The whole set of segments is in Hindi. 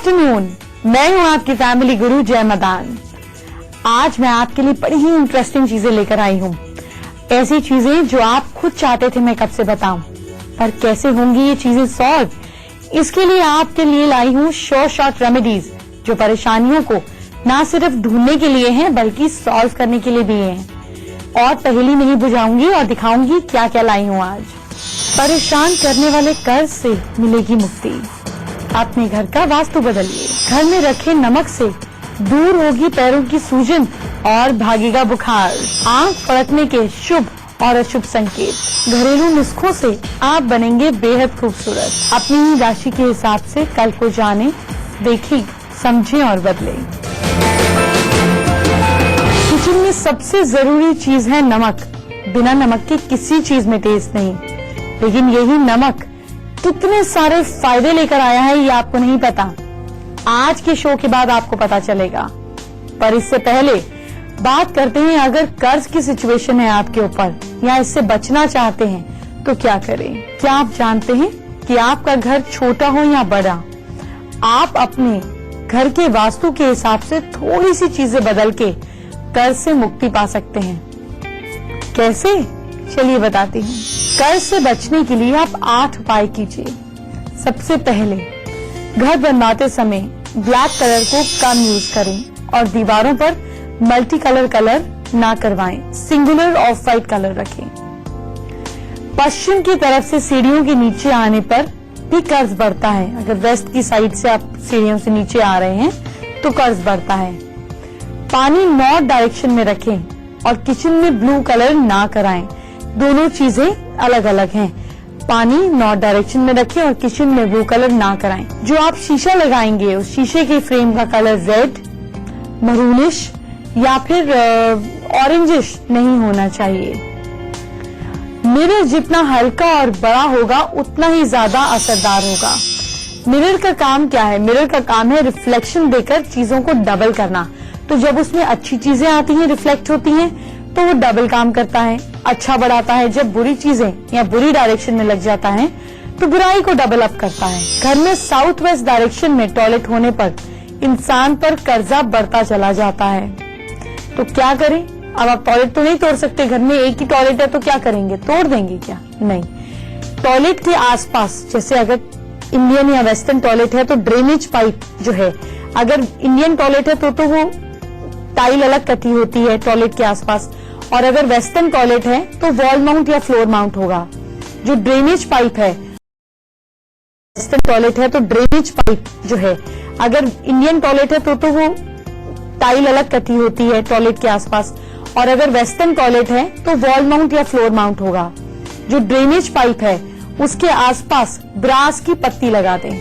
आफ्टरनून, मैं हूं आपकी फैमिली गुरु जय मदान। आज मैं आपके लिए बड़ी ही इंटरेस्टिंग चीजें लेकर आई हूं। ऐसी चीजें जो आप खुद चाहते थे मैं कब से बताऊं, पर कैसे होंगी ये चीजें सॉल्व, इसके लिए आपके लिए लाई हूं शॉर्ट रेमेडीज जो परेशानियों को ना सिर्फ ढूंढने के लिए हैं बल्कि सॉल्व करने के लिए भी हैं। और पहेली नहीं बुझाऊंगी और दिखाऊंगी क्या क्या लाई हूं आज। परेशान करने वाले कर्ज से मिलेगी मुक्ति। अपने घर का वास्तु बदलिए। घर में रखे नमक से दूर होगी पैरों की सूजन और भागेगा बुखार। आंख फड़कने के शुभ और अशुभ संकेत। घरेलू नुस्खों से आप बनेंगे बेहद खूबसूरत। अपनी ही राशि के हिसाब से कल को जाने, देखें, समझें और बदलें। किचन में सबसे जरूरी चीज है नमक। बिना नमक के किसी चीज में टेस्ट नहीं, लेकिन यही नमक कितने सारे फायदे लेकर आया है ये आपको नहीं पता। आज के शो के बाद आपको पता चलेगा। पर इससे पहले बात करते हैं, अगर कर्ज की सिचुएशन है आपके ऊपर या इससे बचना चाहते हैं तो क्या करें। क्या आप जानते हैं कि आपका घर छोटा हो या बड़ा, आप अपने घर के वास्तु के हिसाब से थोड़ी सी चीजें बदल के कर्ज से मुक्ति पा सकते हैं। कैसे, चलिए बताती हूँ। कर्ज से बचने के लिए आप 8 उपाय कीजिए। सबसे पहले, घर बनवाते समय ब्लैक कलर को कम यूज करें और दीवारों पर मल्टी कलर ना करवाएं। सिंगुलर ऑफ व्हाइट कलर रखें। पश्चिम की तरफ से सीढ़ियों के नीचे आने पर भी कर्ज बढ़ता है। अगर वेस्ट की साइड से आप सीढ़ियों से नीचे आ रहे हैं तो कर्ज बढ़ता है। पानी नॉर्थ डायरेक्शन में रखें और किचन में ब्लू कलर ना कराएं। दोनों चीजें अलग अलग हैं। पानी नॉर्थ डायरेक्शन में रखें और किचन में ब्लू कलर ना कराएं। जो आप शीशा लगाएंगे उस शीशे के फ्रेम का कलर रेड, मरूनिश या फिर ऑरेंजिश नहीं होना चाहिए। मिरर जितना हल्का और बड़ा होगा उतना ही ज्यादा असरदार होगा। मिरर का काम क्या है? मिरर का काम है रिफ्लेक्शन देकर चीजों को डबल करना। तो जब उसमें अच्छी चीजें आती हैं, रिफ्लेक्ट होती हैं, तो वो डबल काम करता है, अच्छा बढ़ाता है। जब बुरी चीजें या बुरी डायरेक्शन में लग जाता है तो बुराई को डबल अप करता है। घर में साउथ वेस्ट डायरेक्शन में टॉयलेट होने पर इंसान पर कर्जा बढ़ता चला जाता है। तो क्या करें? अब आप टॉयलेट तो नहीं तोड़ सकते, घर में एक ही टॉयलेट है तो क्या करेंगे? तोड़ देंगे क्या? नहीं। टॉयलेट के आसपास, जैसे अगर इंडियन या वेस्टर्न टॉयलेट है तो ड्रेनेज पाइप जो है, अगर इंडियन टॉयलेट है तो वो टाइल अलग कटी होती है टॉयलेट के आसपास, और अगर वेस्टर्न टॉयलेट है तो वॉल माउंट या फ्लोर माउंट होगा। जो ड्रेनेज पाइप है, वेस्टर्न टॉयलेट है तो ड्रेनेज पाइप जो है, अगर इंडियन टॉयलेट है तो वो टाइल अलग कटी होती है टॉयलेट के आसपास, और अगर वेस्टर्न टॉयलेट है तो वॉल माउंट या फ्लोर माउंट होगा। जो ड्रेनेज पाइप है उसके आसपास ब्रास की पत्ती लगा दें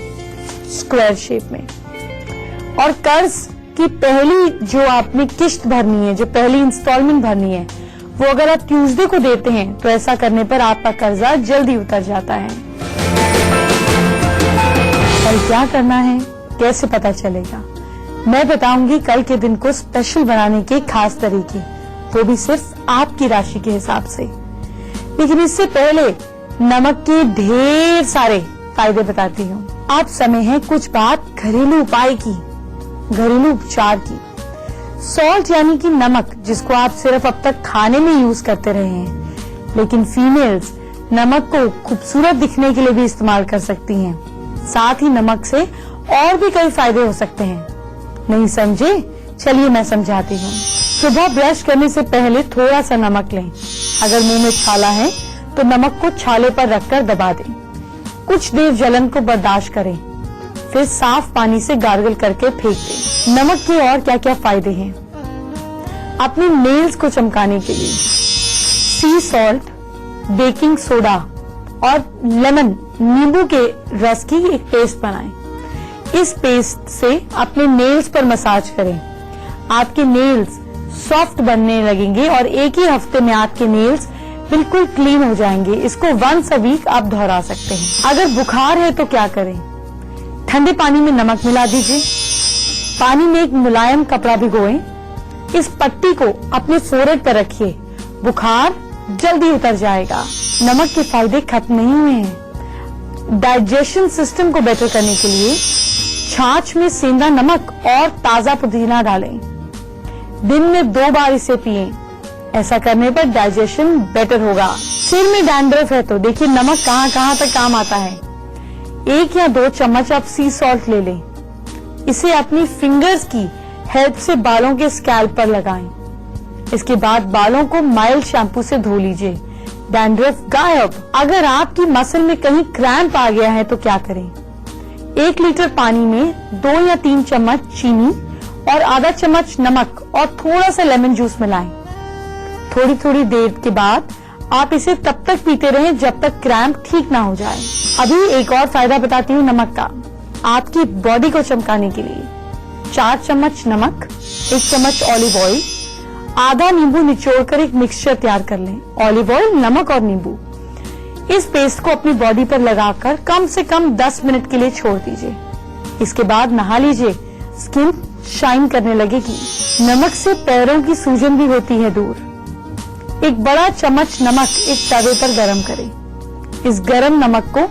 स्क्वायर शेप में। और कर्ज की पहली जो आपने किश्त भरनी है, जो पहली इंस्टॉलमेंट भरनी है, वो अगर आप ट्यूसडे को देते हैं तो ऐसा करने पर आपका कर्जा जल्दी उतर जाता है। कल क्या करना है, कैसे पता चलेगा? मैं बताऊंगी कल के दिन को स्पेशल बनाने के खास तरीके, वो भी सिर्फ आपकी राशि के हिसाब से। लेकिन इससे पहले नमक के ढेर सारे फायदे बताती हूँ। आप समय है कुछ बात घरेलू उपाय की, घरेलू उपचार की। सॉल्ट यानी कि नमक, जिसको आप सिर्फ अब तक खाने में यूज करते रहे हैं, लेकिन फीमेल्स नमक को खूबसूरत दिखने के लिए भी इस्तेमाल कर सकती हैं। साथ ही नमक से और भी कई फायदे हो सकते हैं। नहीं समझे? चलिए मैं समझाती हूँ। सुबह ब्रश करने से पहले थोड़ा सा नमक लें। अगर मुंह में छाला है तो नमक को छाले पर रखकर दबा दें। कुछ देर जलन को बर्दाश्त करें, फिर साफ पानी से गार्गल करके फेंक दें। नमक के और क्या क्या फायदे हैं? अपने नेल्स को चमकाने के लिए सी सॉल्ट, बेकिंग सोडा और लेमन, नींबू के रस की एक पेस्ट बनाएं। इस पेस्ट से अपने नेल्स पर मसाज करें। आपके नेल्स सॉफ्ट बनने लगेंगे और एक ही हफ्ते में आपके नेल्स बिल्कुल क्लीन हो जाएंगे। इसको वंस अ वीक आप दोहरा सकते हैं। अगर बुखार है तो क्या करें? ठंडे पानी में नमक मिला दीजिए। पानी में एक मुलायम कपड़ा भिगोएं। इस पट्टी को अपने फोrehead पर रखिए। बुखार जल्दी उतर जाएगा। नमक के फायदे खत्म नहीं हुए हैं। डाइजेशन सिस्टम को बेटर करने के लिए छाछ में सेंधा नमक और ताजा पुदीना डालें। दिन में 2 बार इसे पिएं। ऐसा करने पर डाइजेशन बेटर होगा। सिर में डैंड्रफ है तो देखिए नमक कहाँ कहाँ तक काम आता है। 1 या 2 चम्मच आप सी सॉल्ट ले लें। इसे अपनी फिंगर्स की हेल्प से बालों के स्कैल्प पर लगाएं। इसके बाद बालों को माइल्ड शैम्पू से धो लीजिए। डैंड्रफ गायब। अगर आपकी मसल में कहीं क्रैम्प आ गया है तो क्या करें? 1 लीटर पानी में 2 या 3 चम्मच चीनी और आधा चम्मच नमक और थोड़ा सा लेमन जूस मिलाएं। थोड़ी थोड़ी देर के बाद आप इसे तब तक पीते रहें जब तक क्रैम्प ठीक ना हो जाए। अभी एक और फायदा बताती हूँ नमक का, आपकी बॉडी को चमकाने के लिए। 4 चम्मच नमक, 1 चम्मच ऑलिव ऑयल, आधा नींबू निचोड़कर एक मिक्सचर तैयार कर लें। ऑलिव ऑयल, नमक और नींबू। इस पेस्ट को अपनी बॉडी पर लगाकर कम से कम 10 मिनट के लिए छोड़ दीजिए। इसके बाद नहा लीजिए। स्किन शाइन करने लगेगी। नमक से पैरों की सूजन भी होती है दूर। एक बड़ा चम्मच नमक एक तवे पर गरम करें। इस गरम नमक को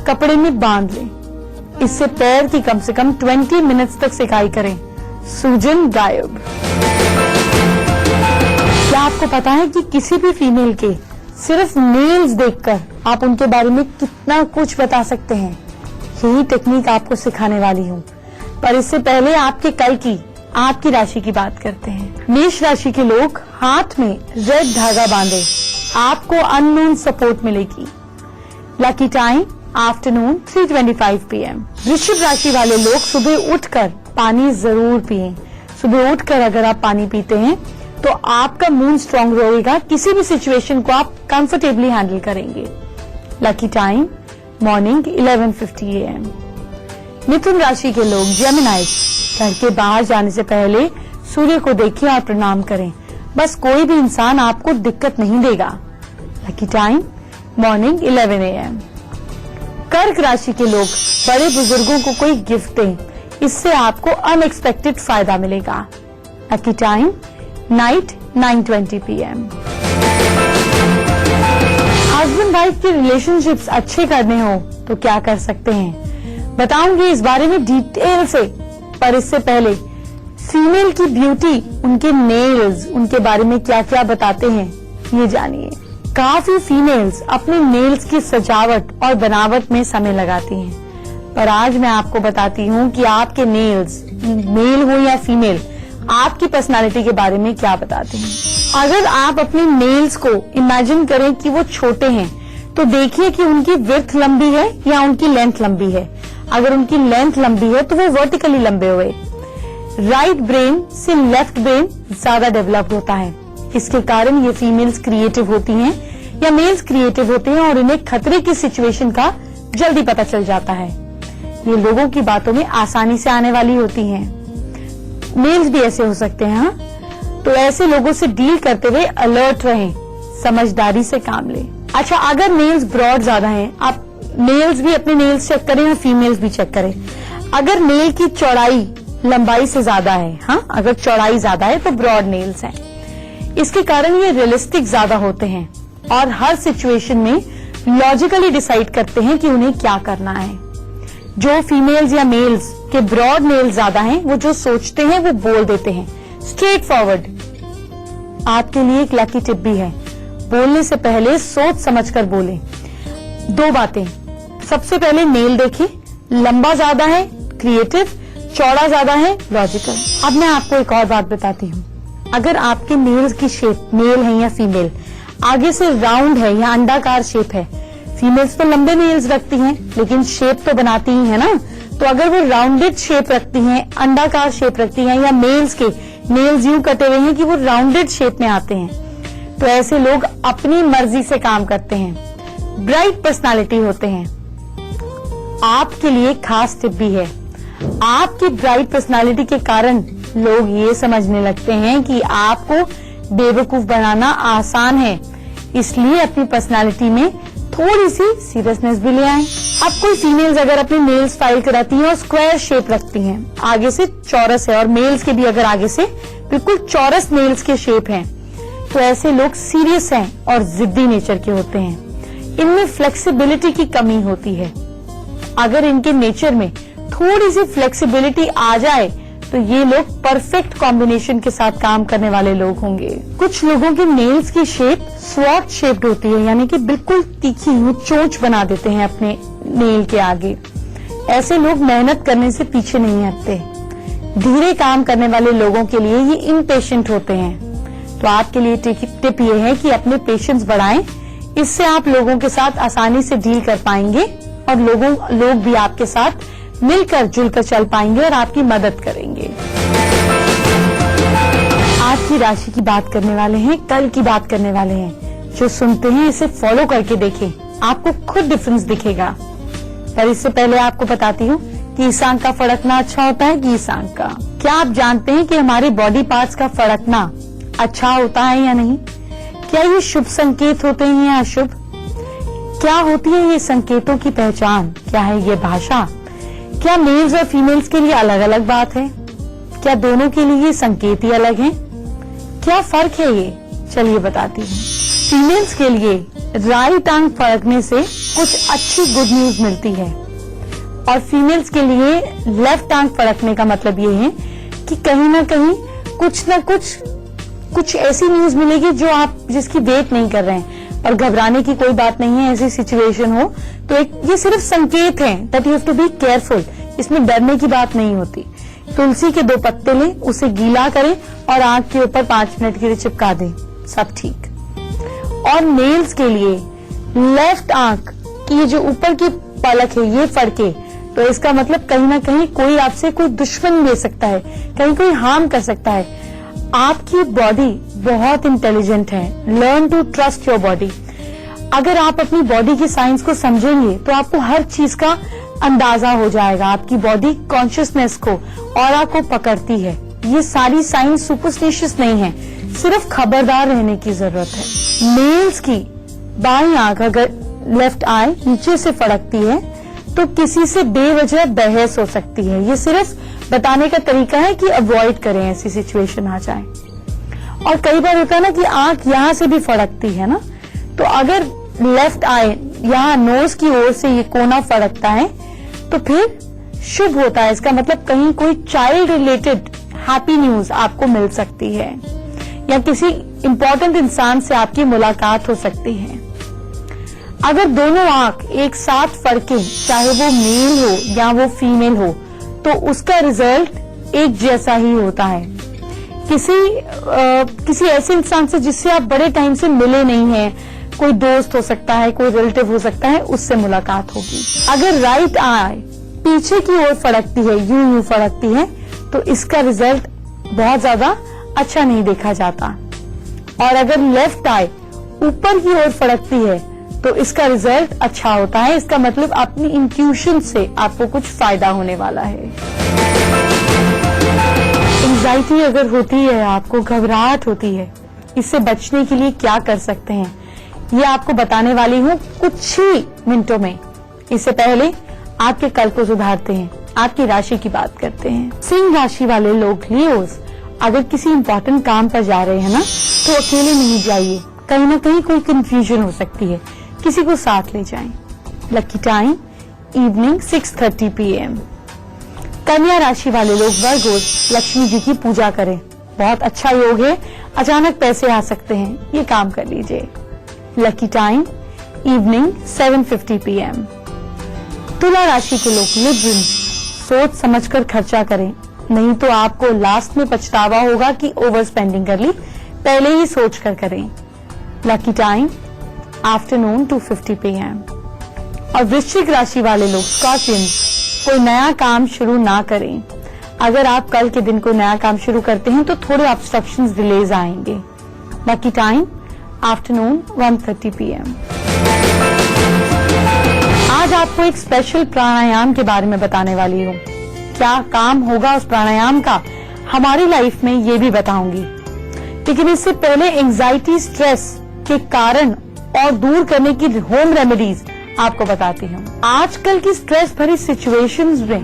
कपड़े में बांध लें। इससे पैर की कम से कम 20 मिनट्स तक सिकाई करें। सूजन गायब। क्या आपको पता है कि किसी भी फीमेल के सिर्फ नेल्स देखकर आप उनके बारे में कितना कुछ बता सकते हैं? यही टेक्निक आपको सिखाने वाली हूँ। पर इससे पहले आपके कल की, आपकी राशि की बात करते हैं। मेष राशि के लोग हाथ में रेड धागा बांधे, आपको अननोन सपोर्ट मिलेगी। Lucky time afternoon 3:25 PM। वृश्चिक राशि वाले लोग सुबह उठकर पानी जरूर पिएं। सुबह उठकर अगर आप पानी पीते हैं तो आपका मूड स्ट्रांग रहेगा। किसी भी सिचुएशन को आप कंफर्टेबली हैंडल करेंगे। Lucky time morning 11:50 AM। मिथुन राशि के लोग जेमिनाइज, घर के बाहर जाने से पहले सूर्य को देखें और प्रणाम करें। बस कोई भी इंसान आपको दिक्कत नहीं देगा। Lucky time morning 11 AM। कर्क राशि के लोग बड़े बुजुर्गों को कोई गिफ्ट दें, इससे आपको अनएक्सपेक्टेड फायदा मिलेगा। Lucky time night 9:20 PM। Husband wife के रिलेशनशिप्स अच्छे करने हो तो क्या कर सकते हैं, बताऊंगी इस बारे में डिटेल से। पर इससे पहले फीमेल की ब्यूटी, उनके नेल्स, उनके बारे में क्या क्या बताते हैं ये जानिए। काफी फीमेल्स अपने नेल्स की सजावट और बनावट में समय लगाती हैं, पर आज मैं आपको बताती हूँ कि आपके नेल्स, मेल हो या फीमेल, आपकी पर्सनालिटी के बारे में क्या बताते हैं। अगर आप अपने नेल्स को इमेजिन करें कि वो छोटे हैं तो देखिए कि उनकी विड्थ लंबी है या उनकी लेंथ लंबी है। अगर उनकी लेंथ लंबी है तो वो वर्टिकली लंबे हुए। राइट ब्रेन से लेफ्ट ब्रेन ज्यादा डेवलप्ड होता है। इसके कारण ये फीमेल्स क्रिएटिव होती हैं या मेल्स क्रिएटिव होते हैं और इन्हें खतरे की सिचुएशन का जल्दी पता चल जाता है। ये लोगों की बातों में आसानी से आने वाली होती हैं। मेल्स भी ऐसे हो सकते हैं, हाँ? तो ऐसे लोगों से डील करते हुए अलर्ट रहें, समझदारी से काम लें। अच्छा, अगर नेल्स ब्रॉड ज्यादा हैं, आप नेल्स भी अपने नेल्स चेक करें और फीमेल्स भी चेक करें। अगर नेल की चौड़ाई लंबाई से ज्यादा है, हाँ, अगर चौड़ाई ज्यादा है तो ब्रॉड नेल्स हैं। इसके कारण ये रियलिस्टिक ज्यादा होते हैं और हर सिचुएशन में लॉजिकली डिसाइड करते हैं कि उन्हें क्या करना है। जो फीमेल्स या मेल्स के ब्रॉड नेल्स ज्यादा हैं, वो जो सोचते हैं वो बोल देते हैं, स्ट्रेट फॉरवर्ड। आपके लिए एक लकी टिप भी है, बोलने से पहले सोच समझकर बोलें। 2 बातें, सबसे पहले नेल देखिए, लंबा ज्यादा है क्रिएटिव, चौड़ा ज्यादा है लॉजिकल। अब मैं आपको एक और बात बताती हूँ। अगर आपके नेल्स की शेप, मेल है या फीमेल, आगे से राउंड है या अंडाकार शेप है, फीमेल्स तो लंबे नेल्स रखती हैं लेकिन शेप तो बनाती ही है ना, तो अगर वो राउंडेड शेप रखती हैं, अंडाकार शेप रखती हैं, या मेल्स के नेल्स यूं कटे हुए हैं कि वो राउंडेड शेप में आते हैं, तो ऐसे लोग अपनी मर्जी से काम करते हैं, ब्राइट पर्सनालिटी होते हैं। आपके लिए खास टिप भी है। आपकी ब्राइट पर्सनालिटी के कारण लोग ये समझने लगते हैं कि आपको बेवकूफ बनाना आसान है, इसलिए अपनी पर्सनालिटी में थोड़ी सी सीरियसनेस भी ले आएं। अब कोई फीमेल्स अगर अपने नेल्स फाइल कराती हैं और स्क्वायर शेप रखती हैं, आगे से चौरस है, और मेल्स के भी अगर आगे से बिल्कुल चौरस नेल्स के शेप हैं, तो ऐसे लोग सीरियस हैं और जिद्दी नेचर के होते हैं। इनमें फ्लेक्सिबिलिटी की कमी होती है। अगर इनके नेचर में थोड़ी सी फ्लेक्सिबिलिटी आ जाए तो ये लोग परफेक्ट कॉम्बिनेशन के साथ काम करने वाले लोग होंगे। कुछ लोगों के नेल्स की शेप स्वॉट शेप्ड होती है, यानी कि बिल्कुल तीखी चोंच बना देते हैं अपने नेल के आगे। ऐसे लोग मेहनत करने से पीछे नहीं हटते। धीरे काम करने वाले लोगों के लिए ये इम्पेशेंट होते हैं। तो आपके लिए टिप ये है कि अपने पेशेंस बढ़ाएं, इससे आप लोगों के साथ आसानी से डील कर पाएंगे और लोग भी आपके साथ मिलकर जुलकर चल पाएंगे और आपकी मदद करेंगे। आज की राशि की बात करने वाले हैं, कल की बात करने वाले हैं। जो सुनते हैं इसे फॉलो करके देखें, आपको खुद डिफरेंस दिखेगा। पर इससे पहले आपको बताती हूँ कि इस अंक का फड़कना अच्छा होता है कि इस अंक का। क्या आप जानते हैं कि हमारे बॉडी पार्ट्स का फड़कना अच्छा होता है या नहीं? क्या ये शुभ संकेत होते हैं या अशुभ? क्या होती है ये संकेतों की पहचान? क्या है ये भाषा? क्या मेल्स और फीमेल्स के लिए अलग अलग बात है? क्या दोनों के लिए ये संकेत ही अलग हैं? क्या फर्क है ये? चलिए बताती हूँ। फीमेल्स के लिए राइट आंख फड़कने से कुछ अच्छी गुड न्यूज मिलती है और फीमेल्स के लिए लेफ्ट आंख फड़कने का मतलब ये है कि कहीं ना कहीं कुछ ऐसी न्यूज मिलेगी जो आप जिसकी वेट नहीं कर रहे हैं। और घबराने की कोई बात नहीं है, ऐसी सिचुएशन हो तो ये सिर्फ संकेत है that you have to be careful. इसमें डरने की बात नहीं होती। तुलसी के 2 पत्ते लें, उसे गीला करें और आंख के ऊपर 5 मिनट के लिए चिपका दें, सब ठीक। और नेल्स के लिए लेफ्ट आंख की जो ऊपर की पलक है ये फड़के तो इसका मतलब कहीं ना कहीं कोई आपसे कोई दुश्मन ले सकता है, कहीं कोई हार्म कर सकता है। आपकी बॉडी बहुत इंटेलिजेंट है। Learn to trust your body. अगर आप अपनी बॉडी की साइंस को समझेंगे तो आपको हर चीज का अंदाजा हो जाएगा। आपकी बॉडी कॉन्शियसनेस को, ऑरा को पकड़ती है। ये सारी साइंस सुपरस्टिशियस नहीं है, सिर्फ खबरदार रहने की जरूरत है। मेल्स की बाईं आंख अगर लेफ्ट आई नीचे से फड़कती है तो किसी से बेवजह बहस हो सकती है। ये सिर्फ बताने का तरीका है कि अवॉइड करें ऐसी सिचुएशन आ जाए। और कई बार होता है ना कि आंख यहां से भी फड़कती है ना, तो अगर लेफ्ट आई यहाँ नोज की ओर से ये कोना फड़कता है तो फिर शुभ होता है। इसका मतलब कहीं कोई चाइल्ड रिलेटेड हैप्पी न्यूज आपको मिल सकती है या किसी इंपॉर्टेंट इंसान से आपकी मुलाकात हो सकती है। अगर दोनों आंख एक साथ फड़के, चाहे वो मेल हो या वो फीमेल हो, तो उसका रिजल्ट एक जैसा ही होता है। किसी ऐसे इंसान से जिससे आप बड़े टाइम से मिले नहीं हैं, कोई दोस्त हो सकता है, कोई रिलेटिव हो सकता है, उससे मुलाकात होगी। अगर राइट आई पीछे की ओर फड़कती है, यूं फड़कती है, तो इसका रिजल्ट बहुत ज्यादा अच्छा नहीं देखा जाता। और अगर लेफ्ट आई ऊपर की ओर फड़कती है तो इसका रिजल्ट अच्छा होता है। इसका मतलब अपनी इंट्यूशन से आपको कुछ फायदा होने वाला है। एंजाइटी अगर होती है, आपको घबराहट होती है, इससे बचने के लिए क्या कर सकते हैं ये आपको बताने वाली हूँ कुछ ही मिनटों में। इससे पहले आपके कल को सुधारते हैं, आपकी राशि की बात करते हैं। सिंह राशि वाले लोग लियोस, अगर किसी इंपॉर्टेंट काम पर जा रहे हैं ना तो अकेले नहीं जाइए, कहीं ना कहीं कोई कंफ्यूजन हो सकती है, किसी को साथ ले जाएं। Lucky time evening 6:30 PM। कन्या राशि वाले लोग वर्गोस, लक्ष्मी जी की पूजा करें, बहुत अच्छा योग है, अचानक पैसे आ सकते हैं, ये काम कर लीजिए। Lucky time evening 7:50 PM। तुला राशि के लोग लिब्रिन, सोच समझकर खर्चा करें, नहीं तो आपको लास्ट में पछतावा होगा कि ओवर स्पेंडिंग कर ली, पहले ही सोच कर करें। Lucky time afternoon 2:50 PM। और वृश्चिक राशि वाले लोग स्कॉर्पियन, कोई नया काम शुरू ना करें। अगर आप कल के दिन कोई नया काम शुरू करते हैं तो थोड़े ऑब्स्ट्रक्शंस, डिलेज आएंगे। Lucky time afternoon 1:30 PM। आज आपको एक स्पेशल प्राणायाम के बारे में बताने वाली हूँ। क्या काम होगा उस प्राणायाम का हमारी लाइफ में ये भी बताऊंगी, लेकिन इससे पहले एंजाइटी, स्ट्रेस के कारण और दूर करने की होम रेमेडीज आपको बताती हूँ। आजकल की स्ट्रेस भरी सिचुएशंस में,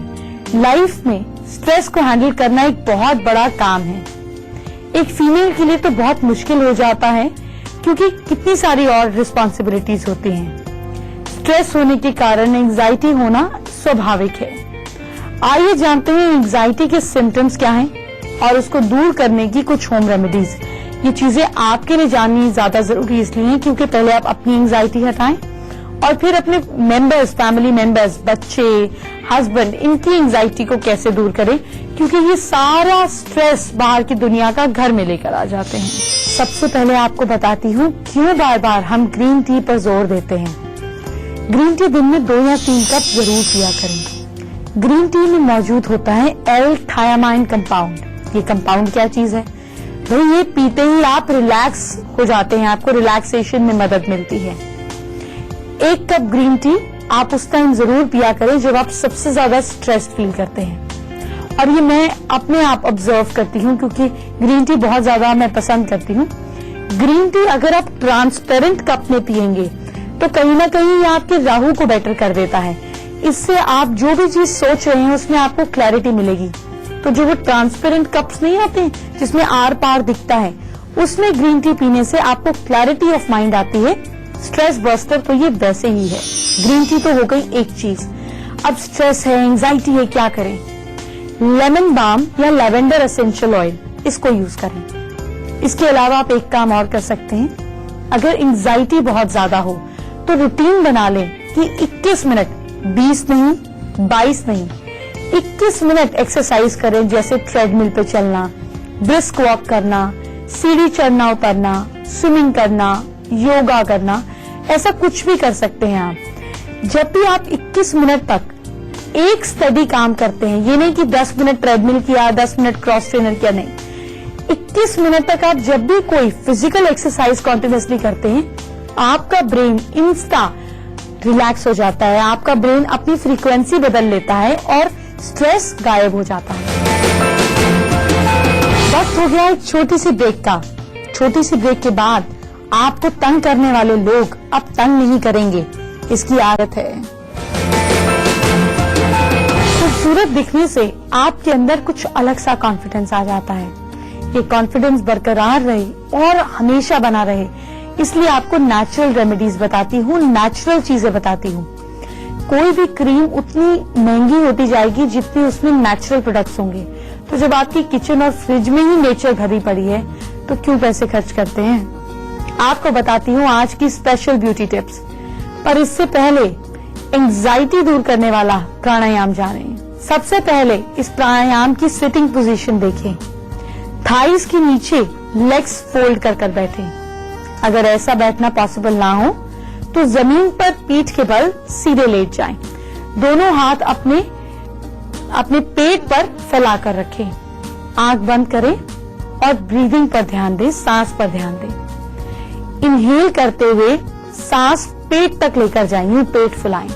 लाइफ में स्ट्रेस को हैंडल करना एक बहुत बड़ा काम है। एक फीमेल के लिए तो बहुत मुश्किल हो जाता है क्योंकि कितनी सारी और रिस्पॉन्सिबिलिटीज होती हैं। स्ट्रेस होने के कारण एंजाइटी होना स्वाभाविक है। आइए जानते हैं एंजाइटी के सिम्टम्स क्या हैं और उसको दूर करने की कुछ होम रेमेडीज। ये चीजें आपके लिए जाननी ज्यादा जरूरी इसलिए है क्योंकि पहले आप अपनी एंजाइटी हटाएं और फिर अपने मेंबर्स, फैमिली मेंबर्स, बच्चे, हस्बैंड, इनकी एंजाइटी को कैसे दूर करें, क्योंकि ये सारा स्ट्रेस बाहर की दुनिया का घर में लेकर आ जाते हैं। सबसे पहले आपको बताती हूँ क्यों बार बार हम ग्रीन टी पर जोर देते हैं। ग्रीन टी दिन में 2 या 3 कप जरूर पिया करें। ग्रीन टी में मौजूद होता है L-thiamine कंपाउंड। ये कंपाउंड क्या चीज है भाई? ये पीते ही आप रिलैक्स हो जाते हैं, आपको रिलैक्सेशन में मदद मिलती है। 1 कप ग्रीन टी आप उस टाइम जरूर पिया करें जब आप सबसे ज्यादा स्ट्रेस फील करते हैं। और ये मैं अपने आप ऑब्जर्व करती हूँ क्योंकि ग्रीन टी बहुत ज्यादा मैं पसंद करती हूँ। ग्रीन टी अगर आप ट्रांसपेरेंट कप में पियेंगे तो कहीं ना कहीं ये आपके राहु को बेटर कर देता है। इससे आप जो भी चीज सोच रहे हैं उसमें आपको क्लैरिटी मिलेगी। तो जो वो ट्रांसपेरेंट कप्स नहीं आते जिसमें आर पार दिखता है, उसमें ग्रीन टी पीने से आपको क्लैरिटी ऑफ माइंड आती है। स्ट्रेस बस्टर तो ये वैसे ही है। ग्रीन टी तो हो गई एक चीज। अब स्ट्रेस है, एंजाइटी है, क्या करें? लेमन बाम या लैवेंडर एसेंशियल ऑयल, इसको यूज करें। इसके अलावा आप एक काम और कर सकते हैं। अगर एंजाइटी बहुत ज्यादा हो तो रूटीन बना लें कि 21 मिनट, 20 नहीं, 22 नहीं, 21 मिनट एक्सरसाइज करें। जैसे ट्रेडमिल पे चलना, ब्रिस्क वॉक करना, सीढ़ी चढ़ना उतरना, स्विमिंग करना, योगा करना, ऐसा कुछ भी कर सकते हैं आप। जब भी आप 21 मिनट तक एक स्टडी काम करते हैं, ये नहीं कि 10 मिनट ट्रेडमिल किया, 10 मिनट क्रॉस ट्रेनर किया, नहीं, 21 मिनट तक आप जब भी कोई फिजिकल एक्सरसाइज कॉन्टिन्यूसली करते हैं, आपका ब्रेन इंस्टा रिलैक्स हो जाता है। आपका ब्रेन अपनी फ्रीक्वेंसी बदल लेता है और स्ट्रेस गायब हो जाता है। वक्त हो गया एक छोटी सी ब्रेक का। छोटी सी ब्रेक के बाद आपको तंग करने वाले लोग अब तंग नहीं करेंगे, इसकी आदत है। खूबसूरत दिखने से आपके अंदर कुछ अलग सा कॉन्फिडेंस आ जाता है। ये कॉन्फिडेंस बरकरार रहे और हमेशा बना रहे, इसलिए आपको नेचुरल रेमेडीज बताती हूँ, नेचुरल चीजें बताती हूँ। कोई भी क्रीम उतनी महंगी होती जाएगी जितनी उसमें नेचुरल प्रोडक्ट्स होंगे। तो जब आपकी किचन और फ्रिज में ही नेचर भरी पड़ी है तो क्यों पैसे खर्च करते हैं? आपको बताती हूँ आज की स्पेशल ब्यूटी टिप्स। पर इससे पहले एंजाइटी दूर करने वाला प्राणायाम जानें। सबसे पहले इस प्राणायाम की सिटिंग पोजीशन देखें। थाइस के नीचे लेग्स फोल्ड कर बैठें। अगर ऐसा बैठना पॉसिबल ना हो तो जमीन पर पीठ के बल सीधे लेट जाएं। दोनों हाथ अपने पेट पर फैलाकर रखें। आंख बंद करें और ब्रीदिंग पर ध्यान दें, सांस पर ध्यान दें। इनहेल करते हुए सांस पेट तक लेकर जाएं, पेट फुलाएं।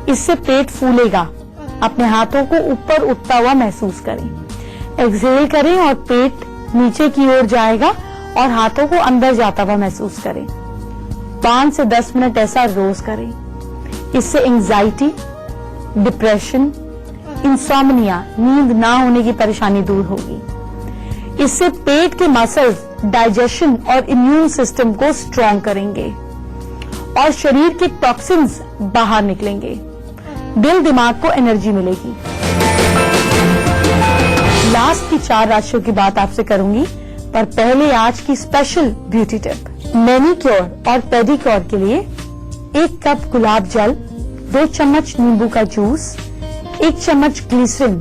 इससे पेट फूलेगा। अपने हाथों को ऊपर उठता हुआ महसूस करें। एक्सहेल करें और पेट नीचे की ओर जाएगा और हाथों को अंदर जाता हुआ महसूस करें। 5 से 10 मिनट ऐसा रोज करें। इससे एंजाइटी, डिप्रेशन, इंसोम्निया, नींद ना होने की परेशानी दूर होगी। इससे पेट के मसल्स डाइजेशन और इम्यून सिस्टम को स्ट्रॉन्ग करेंगे और शरीर के टॉक्सिन्स बाहर निकलेंगे। दिल दिमाग को एनर्जी मिलेगी। लास्ट की 4 राशियों की बात आपसे करूंगी, पर पहले आज की स्पेशल ब्यूटी टिप। मैनीक्योर और पेडिक्योर के लिए 1 कप गुलाब जल, 2 चम्मच नींबू का जूस, 1 चम्मच ग्लिसरीन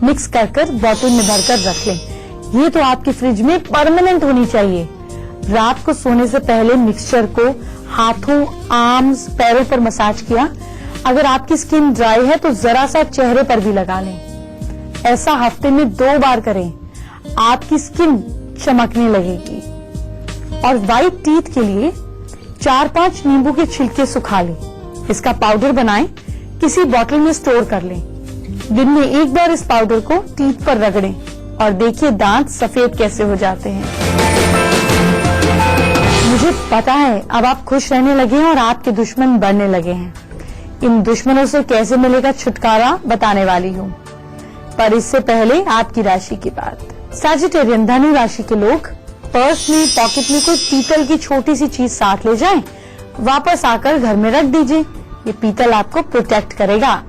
मिक्स कर बोतल में भरकर रख लें। ये तो आपके फ्रिज में परमानेंट होनी चाहिए। रात को सोने से पहले मिक्सचर को हाथों, आर्म्स, पैरों पर मसाज किया। अगर आपकी स्किन ड्राई है तो जरा सा चेहरे पर भी लगा लें। ऐसा हफ्ते में 2 बार करें। आपकी स्किन चमकने लगेगी। और व्हाइट टीथ के लिए 4-5 नींबू के छिलके सुखा लें। इसका पाउडर बनाएं, किसी बोतल में स्टोर कर लें। दिन में 1 बार इस पाउडर को टीथ पर रगड़ें और देखिए दांत सफेद कैसे हो जाते हैं। मुझे पता है अब आप खुश रहने लगे हैं और आपके दुश्मन बढ़ने लगे हैं। इन दुश्मनों से कैसे मिलेगा छुटकारा बताने वाली हूँ, पर इससे पहले आपकी राशि की बात। सैजिटेरियन, धनु राशि के लोग पर्स में, पॉकेट में कोई पीतल की छोटी सी चीज साथ ले जाएं, वापस आकर घर में रख दीजिए। ये पीतल आपको प्रोटेक्ट करेगा।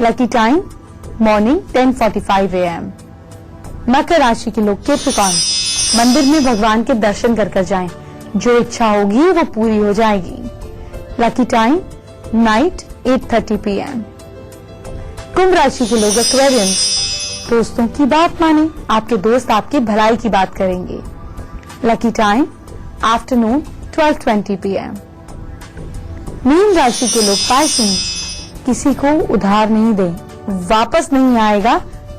Lucky time morning 10:45 AM। मकर राशि के लोग कैप्रिकॉर्न, मंदिर में भगवान के दर्शन कर जाएं, जो इच्छा होगी वो पूरी हो जाएगी। Lucky time night 8:30 PM। कुंभ राशि के लोग एक्वेरियंस, दोस्तों की बात माने, आपके दोस्त आपके भलाई की बात करेंगे। Lucky time afternoon 12:20 PM। Mean राशि के लोग पैशन, किसी को उधार नहीं दे, वापस नहीं आएगा,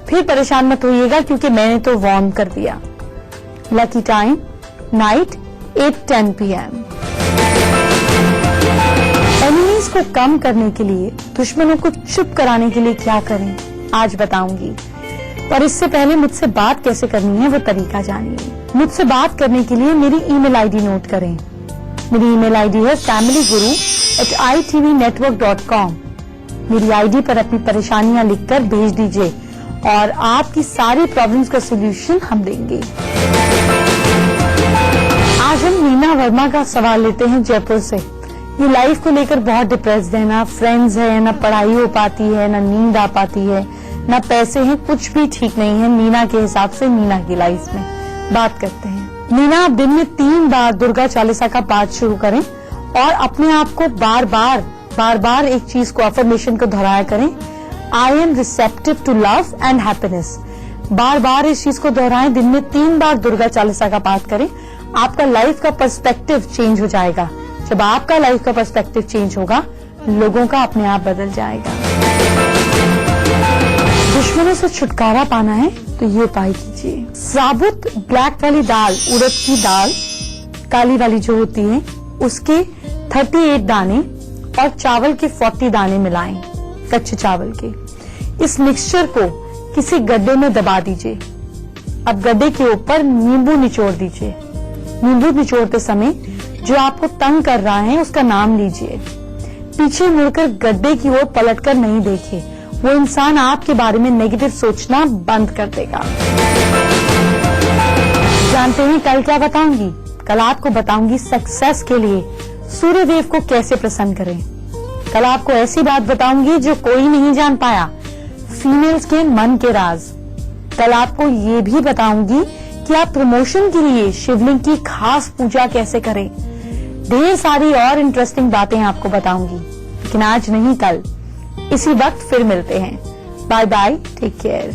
फिर परेशान मत होइएगा क्योंकि मैंने तो वार्न कर दिया। Lucky time night 8:10 PM। Enemies को कम करने के लिए, दुश्मनों को चुप कराने के लिए क्या करें, आज बताऊंगी। पर इससे पहले मुझसे बात कैसे करनी है वो तरीका जानिए। मुझसे बात करने के लिए मेरी ईमेल आईडी नोट करें। मेरी ईमेल आईडी है familyguru@itvnetwork.com। मेरी आईडी पर अपनी परेशानियां लिखकर भेज दीजिए और आपकी सारी प्रॉब्लम्स का सोल्यूशन हम देंगे। आज हम मीना वर्मा का सवाल लेते हैं जयपुर से। ये लाइफ को लेकर बहुत डिप्रेस्ड है, ना फ्रेंड्स है, ना पढ़ाई हो पाती है, ना नींद आ पाती है, ना पैसे हैं, कुछ भी ठीक नहीं है मीना के हिसाब से। मीना की लाइफ में बात करते हैं। मीना, आप दिन में 3 बार दुर्गा चालीसा का पाठ शुरू करें और अपने आप को बार बार एक चीज को, अफर्मेशन को दोहराया करें, I am receptive to love and happiness. बार बार इस चीज को दोहराएं, दिन में 3 बार दुर्गा चालीसा का पाठ करें। आपका लाइफ का पर्सपेक्टिव चेंज हो जाएगा। जब आपका लाइफ का पर्सपेक्टिव चेंज होगा, लोगों का अपने आप बदल जाएगा। दुश्मनों से छुटकारा पाना है तो ये उपाय कीजिए। साबुत ब्लैक वाली दाल, उड़द की दाल काली वाली जो होती है, उसके 38 दाने और चावल के 40 दाने मिलाएं, कच्चे चावल के। इस मिक्सचर को किसी गड्ढे में दबा दीजिए। अब गड्ढे के ऊपर नींबू निचोड़ दीजिए। नींबू निचोड़ते समय जो आपको तंग कर रहा है उसका नाम लीजिए। पीछे मुड़कर गड्ढे की ओर पलटकर नहीं देखिए, वो इंसान आपके बारे में नेगेटिव सोचना बंद कर देगा। जानते हैं कल क्या बताऊंगी? कल आपको बताऊंगी सक्सेस के लिए सूर्यदेव को कैसे प्रसन्न करें। कल आपको ऐसी बात बताऊंगी जो कोई नहीं जान पाया, फीमेल्स के मन के राज। कल आपको ये भी बताऊंगी कि आप प्रमोशन के लिए शिवलिंग की खास पूजा कैसे करें। ढेर सारी और इंटरेस्टिंग बातें आपको बताऊंगी, लेकिन आज नहीं, कल इसी वक्त फिर मिलते हैं। Bye bye, take care.